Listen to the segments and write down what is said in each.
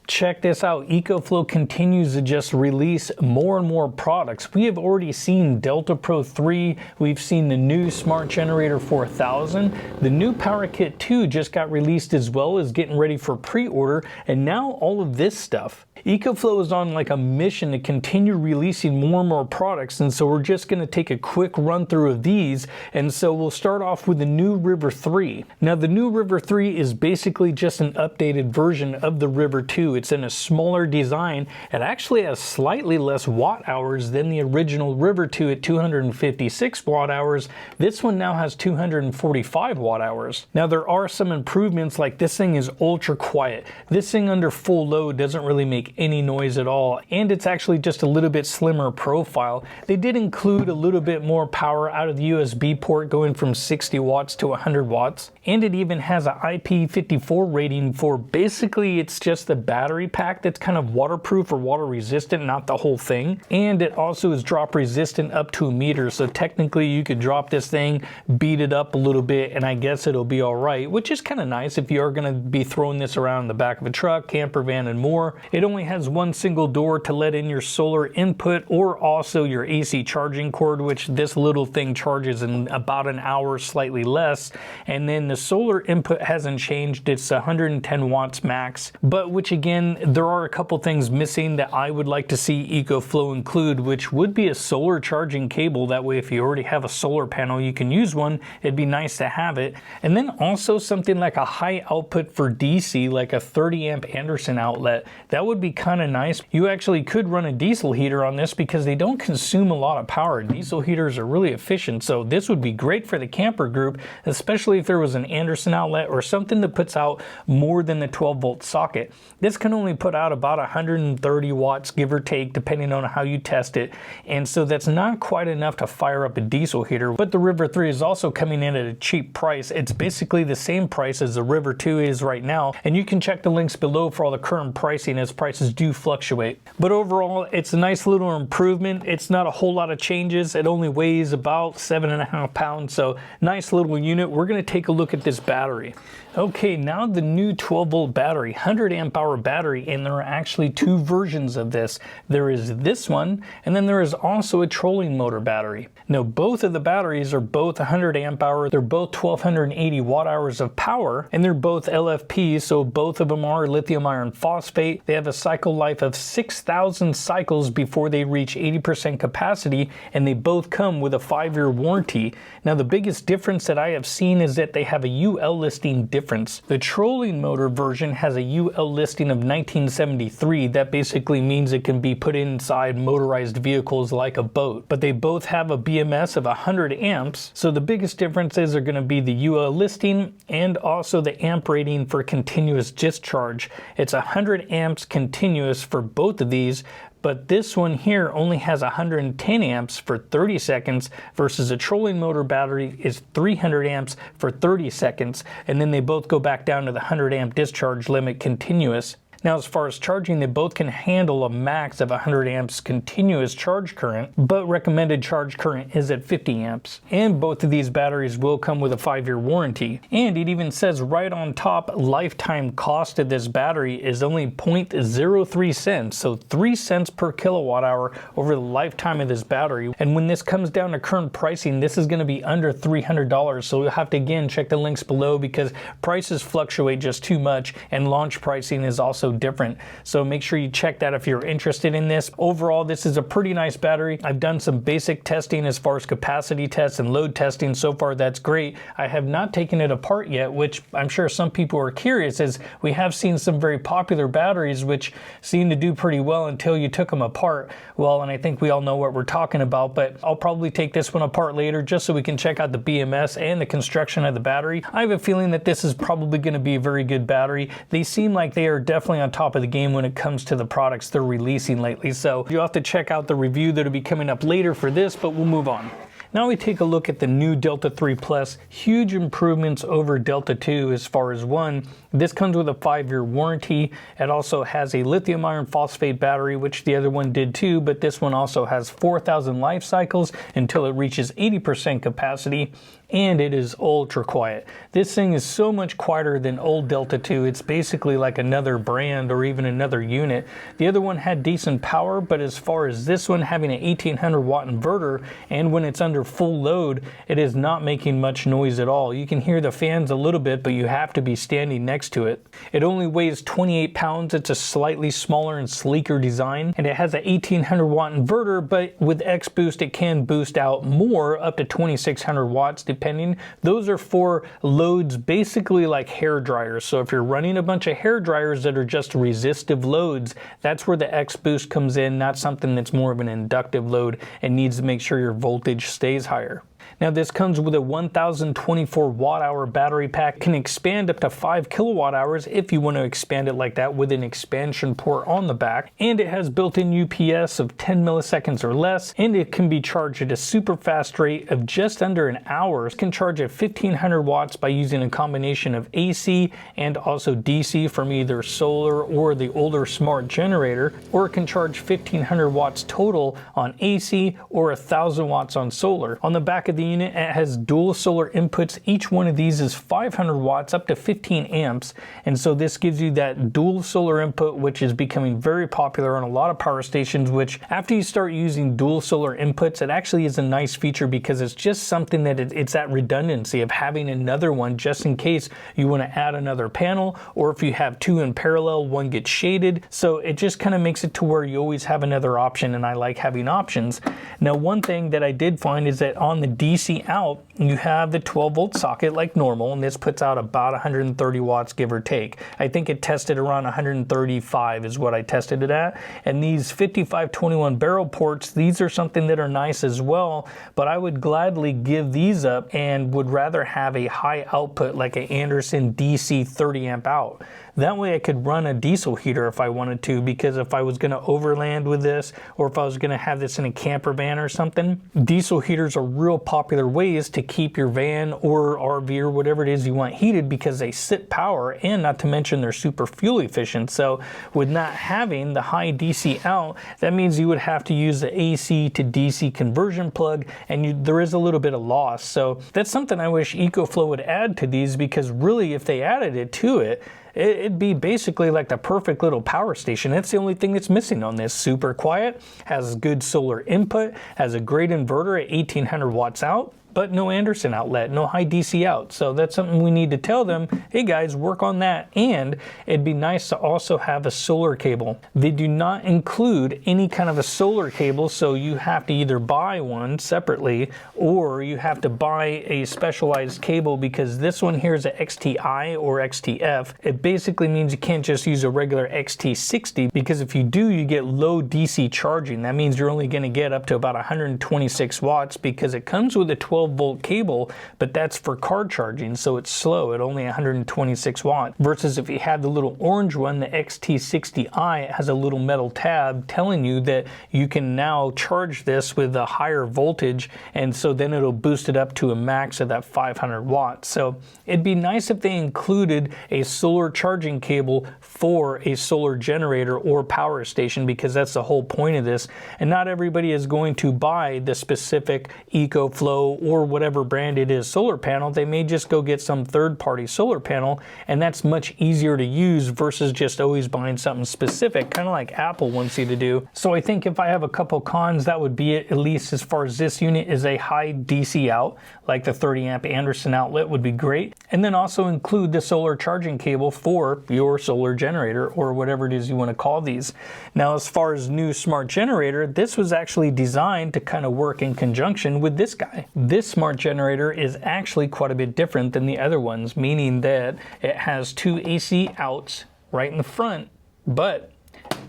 Check this out, Ecoflow continues to just release more and more products. We have already seen Delta Pro 3, we've seen the new Smart Generator 4000, the new Power Kit 2 just got released as well, is getting ready for pre-order, and now all of this stuff. Ecoflow is on like a mission to continue releasing more and more products, and so we're just going to take a quick run through of these, and so we'll start off with the new River 3. Now the new River 3 is basically just an updated version of the River 2. It's in a smaller design. It actually has slightly less watt hours than the original River 2 at 256 watt hours. This one now has 245 watt hours. Now there are some improvements, like this thing is ultra quiet. This thing under full load doesn't really make any noise at all, and it's actually just a little bit slimmer profile. They did include a little bit more power out of the USB port, going from 60 watts to 100 watts, and it even has an IP54 rating for basically it's just the battery pack that's kind of waterproof or water resistant, not the whole thing. And it also is drop resistant up to 1 meter, so technically you could drop this thing, beat it up a little bit, and I guess it'll be all right, which is kind of nice if you are going to be throwing this around in the back of a truck, camper van, and more. It only has one single door to let in your solar input or also your AC charging cord, which this little thing charges in about an hour, slightly less. And then the solar input hasn't changed, it's 110 watts max, but which again, there are a couple things missing that I would like to see Ecoflow include, which would be a solar charging cable. That way if you already have a solar panel, you can use one. It'd be nice to have it. And then also something like a high output for DC, like a 30 amp Anderson outlet. That would be kind of nice. You actually could run a diesel heater on this because they don't consume a lot of power. Diesel heaters are really efficient, so this would be great for the camper group, especially if there was an Anderson outlet or something that puts out more than the 12 volt socket. This can only put out about 130 watts, give or take, depending on how you test it, and so that's not quite enough to fire up a diesel heater. But the River 3 is also coming in at a cheap price. It's basically the same price as the River 2 is right now, and you can check the links below for all the current pricing as prices do fluctuate. But overall, it's a nice little improvement. It's not a whole lot of changes. It only weighs about 7.5 pounds, so nice little unit. We're going to take a look at this battery. Okay, now the new 12 volt battery, 100 amp hour battery, and there are actually two versions of this. There is this one, and then there is also a trolling motor battery. Now both of the batteries are both 100 amp hour, they're both 1280 watt hours of power, and they're both LFPs, so both of them are lithium iron phosphate. They have a cycle life of 6,000 cycles before they reach 80% capacity, and they both come with a 5-year warranty. Now the biggest difference that I have seen is that they have a UL listing difference. The trolling motor version has a UL listing of 1973. That basically means it can be put inside motorized vehicles like a boat, but they both have a BMS of 100 amps. So the biggest differences are going to be the UL listing and also the amp rating for continuous discharge. It's 100 amps continuous for both of these, but this one here only has 110 amps for 30 seconds versus a trolling motor battery is 300 amps for 30 seconds, and then they both go back down to the 100 amp discharge limit continuous. Now, as far as charging, they both can handle a max of 100 amps continuous charge current, but recommended charge current is at 50 amps. And both of these batteries will come with a 5-year warranty. And it even says right on top, lifetime cost of this battery is only 0.03 cents, so 3 cents per kilowatt hour over the lifetime of this battery. And when this comes down to current pricing, this is going to be under $300, so you'll have to again check the links below because prices fluctuate just too much, and launch pricing is also different. So make sure you check that if you're interested in this. Overall, this is a pretty nice battery. I've done some basic testing as far as capacity tests and load testing. So far, that's great. I have not taken it apart yet, which I'm sure some people are curious, as we have seen some very popular batteries which seem to do pretty well until you took them apart. Well, and I think we all know what we're talking about, but I'll probably take this one apart later just so we can check out the BMS and the construction of the battery. I have a feeling that this is probably going to be a very good battery. They seem like they are definitely on top of the game when it comes to the products they're releasing lately, so you'll have to check out the review that'll be coming up later for this, but we'll move on. Now we take a look at the new Delta 3 Plus. Huge improvements over Delta 2 as far as one, this comes with a 5-year warranty. It also has a lithium iron phosphate battery, which the other one did too, but this one also has 4,000 life cycles until it reaches 80% capacity. and it is ultra quiet. This thing is so much quieter than old Delta 2. It's basically like another brand or even another unit. The other one had decent power, but as far as this one having an 1800 watt inverter, and when it's under full load, it is not making much noise at all. You can hear the fans a little bit, but you have to be standing next to it. It only weighs 28 pounds. It's a slightly smaller and sleeker design, and it has an 1800 watt inverter, but with X Boost it can boost out more, up to 2600 watts depending. Those are for loads basically like hair dryers. So if you're running a bunch of hair dryers that are just resistive loads, that's where the X Boost comes in, not something that's more of an inductive load and needs to make sure your voltage stays higher. Now this comes with a 1024 watt hour battery pack, can expand up to 5 kilowatt hours if you want to expand it like that with an expansion port on the back, and it has built-in UPS of 10 milliseconds or less, and it can be charged at a super fast rate of just under an hour. It can charge at 1500 watts by using a combination of AC and also DC from either solar or the older smart generator, or it can charge 1500 watts total on AC or 1000 watts on solar. On the back of the unit, it has dual solar inputs. Each one of these is 500 watts up to 15 amps, and so this gives you that dual solar input, which is becoming very popular on a lot of power stations, which after you start using dual solar inputs, it actually is a nice feature because it's just something that it's that redundancy of having another one just in case you want to add another panel, or if you have two in parallel, one gets shaded. So it just kind of makes it to where you always have another option, and I like having options. Now one thing that I did find is that on the DC out, you have the 12 volt socket like normal, and this puts out about 130 watts give or take. I think it tested around 135 is what I tested it at. And these 5521 barrel ports, these are something that are nice as well, but I would gladly give these up and would rather have a high output like an Anderson DC 30 amp out. That way I could run a diesel heater if I wanted to, because if I was going to overland with this, or if I was going to have this in a camper van or something, diesel heaters are real popular ways to keep your van or RV or whatever it is you want heated, because they sip power, and not to mention they're super fuel efficient. So with not having the high DC out, that means you would have to use the AC to DC conversion plug, and there is a little bit of loss. So that's something I wish Ecoflow would add to these, because really if they added it to it, it'd be basically like the perfect little power station. That's the only thing that's missing on this. Super quiet, has good solar input, has a great inverter at 1800 watts out, but no Anderson outlet, no high DC out. So that's something we need to tell them, hey guys, work on that. And it'd be nice to also have a solar cable. They do not include any kind of a solar cable, so you have to either buy one separately or you have to buy a specialized cable, because this one here is a XTI or XTF. It basically means you can't just use a regular XT60, because if you do, you get low DC charging. That means you're only gonna get up to about 126 watts, because it comes with a 12 volt cable, but that's for car charging, so it's slow at only 126 watts. Versus if you have the little orange one, the XT60i, it has a little metal tab telling you that you can now charge this with a higher voltage, and so then it'll boost it up to a max of that 500 watts. So it'd be nice if they included a solar charging cable for a solar generator or power station, because that's the whole point of this. And not everybody is going to buy the specific Ecoflow or whatever brand it is solar panel. They may just go get some third-party solar panel, and that's much easier to use versus just always buying something specific, kind of like Apple wants you to do. So I think if I have a couple cons, that would be it, at least as far as this unit is a high DC out, like the 30 amp Anderson outlet would be great. And then also include the solar charging cable for your solar generator or whatever it is you want to call these. Now, as far as new smart generator, this was actually designed to kind of work in conjunction with this guy. This smart generator is actually quite a bit different than the other ones, meaning that it has two AC outs right in the front, but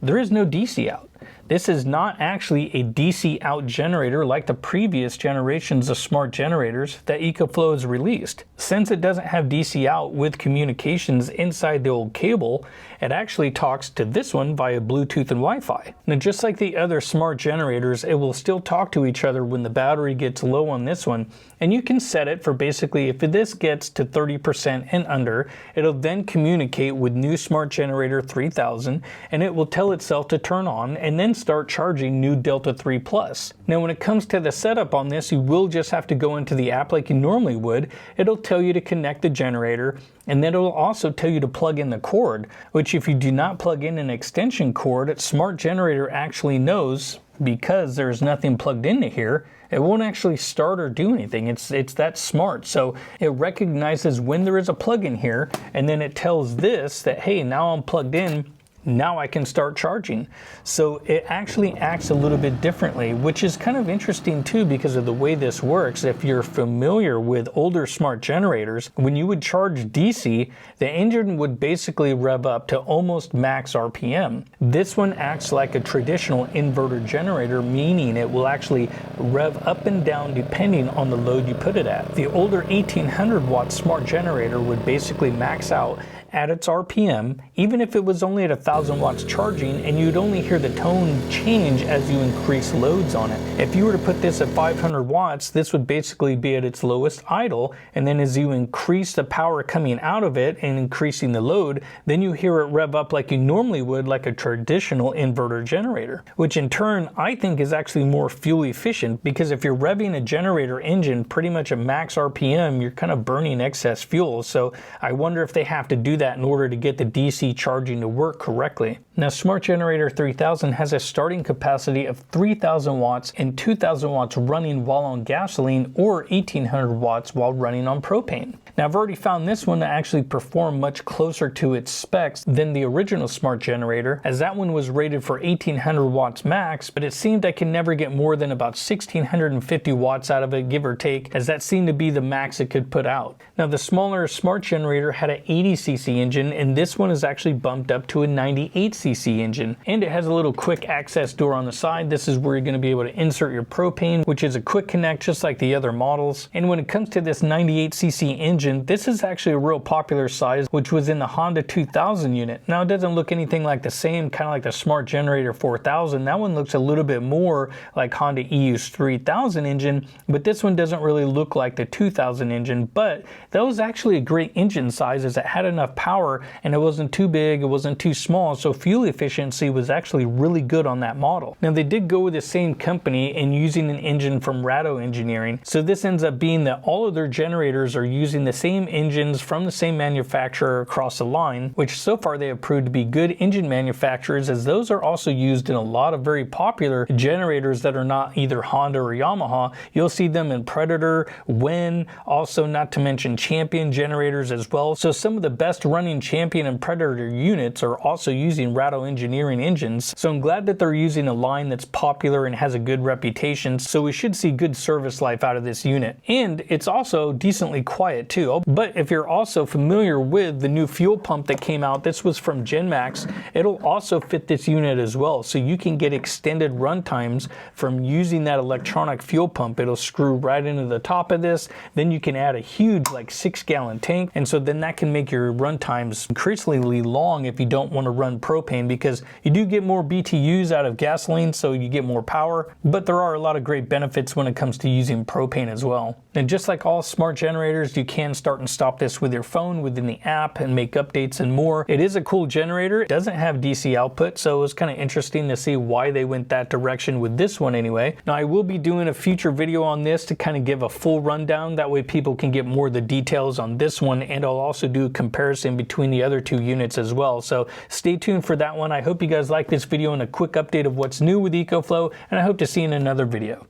there is no DC out. This is not actually a DC out generator like the previous generations of smart generators that Ecoflow has released. Since it doesn't have DC out with communications inside the old cable, it actually talks to this one via Bluetooth and Wi-Fi. Now, just like the other smart generators, it will still talk to each other when the battery gets low on this one, and you can set it for basically if this gets to 30% and under, it'll then communicate with new smart generator 3000, and it will tell itself to turn on, and then start charging new Delta 3 Plus. Now when it comes to the setup on this, you will just have to go into the app like you normally would. It'll tell you to connect the generator, and then it'll also tell you to plug in the cord, which if you do not plug in an extension cord, Smart Generator actually knows, because there's nothing plugged into here, it won't actually start or do anything. It's that smart. So it recognizes when there is a plug in here, and then it tells this that, hey, now I'm plugged in, now I can start charging. So it actually acts a little bit differently, which is kind of interesting too because of the way this works. If you're familiar with older smart generators, when you would charge DC, the engine would basically rev up to almost max RPM. This one acts like a traditional inverter generator, meaning it will actually rev up and down depending on the load you put it at. The older 1800 watt smart generator would basically max out at its RPM, even if it was only at 1000 watts charging, and you'd only hear the tone change as you increase loads on it. If you were to put this at 500 watts, this would basically be at its lowest idle, and then as you increase the power coming out of it and increasing the load, then you hear it rev up like you normally would, like a traditional inverter generator, which in turn I think is actually more fuel efficient, because if you're revving a generator engine pretty much at max RPM, you're kind of burning excess fuel. So I wonder if they have to do that in order to get the DC charging to work correctly. Now Smart Generator 3000 has a starting capacity of 3000 watts and 2000 watts running while on gasoline, or 1800 watts while running on propane. Now I've already found this one to actually perform much closer to its specs than the original Smart Generator, as that one was rated for 1800 watts max, but it seemed I can never get more than about 1650 watts out of it, give or take, as that seemed to be the max it could put out. Now the smaller Smart Generator had an 80cc engine, and this one is actually bumped up to a 98cc engine, and it has a little quick access door on the side. This is where you're going to be able to insert your propane, which is a quick connect just like the other models. And when it comes to this 98cc engine, this is actually a real popular size, which was in the Honda 2000 unit. Now it doesn't look anything like the same, kind of like the Smart Generator 4000. That one looks a little bit more like Honda EU's 3000 engine, but this one doesn't really look like the 2000 engine. But that was actually a great engine size, as it had enough power and it wasn't too big, it wasn't too small, so fuel efficiency was actually really good on that model. Now they did go with the same company in using an engine from Ratto Engineering, so this ends up being that all of their generators are using the same engines from the same manufacturer across the line, which so far they have proved to be good engine manufacturers, as those are also used in a lot of very popular generators that are not either Honda or Yamaha. You'll see them in Predator, Win, also not to mention Champion generators as well. So some of the best running Champion and Predator units are also using Ratto Engineering engines. So I'm glad that they're using a line that's popular and has a good reputation, so we should see good service life out of this unit. And it's also decently quiet too. But if you're also familiar with the new fuel pump that came out, this was from GenMax, it'll also fit this unit as well. So you can get extended run times from using that electronic fuel pump. It'll screw right into the top of this. Then you can add a huge like 6-gallon tank, and so then that can make your run times increasingly long if you don't want to run propane, because you do get more BTUs out of gasoline, so you get more power, but there are a lot of great benefits when it comes to using propane as well. And just like all smart generators, you can start and stop this with your phone within the app and make updates and more. It is a cool generator. It doesn't have DC output, so it was kind of interesting to see why they went that direction with this one anyway. Now I will be doing a future video on this to kind of give a full rundown, that way people can get more of the details on this one, and I'll also do a comparison between the other two units as well. So stay tuned for that one. I hope you guys like this video and a quick update of what's new with Ecoflow, and I hope to see you in another video.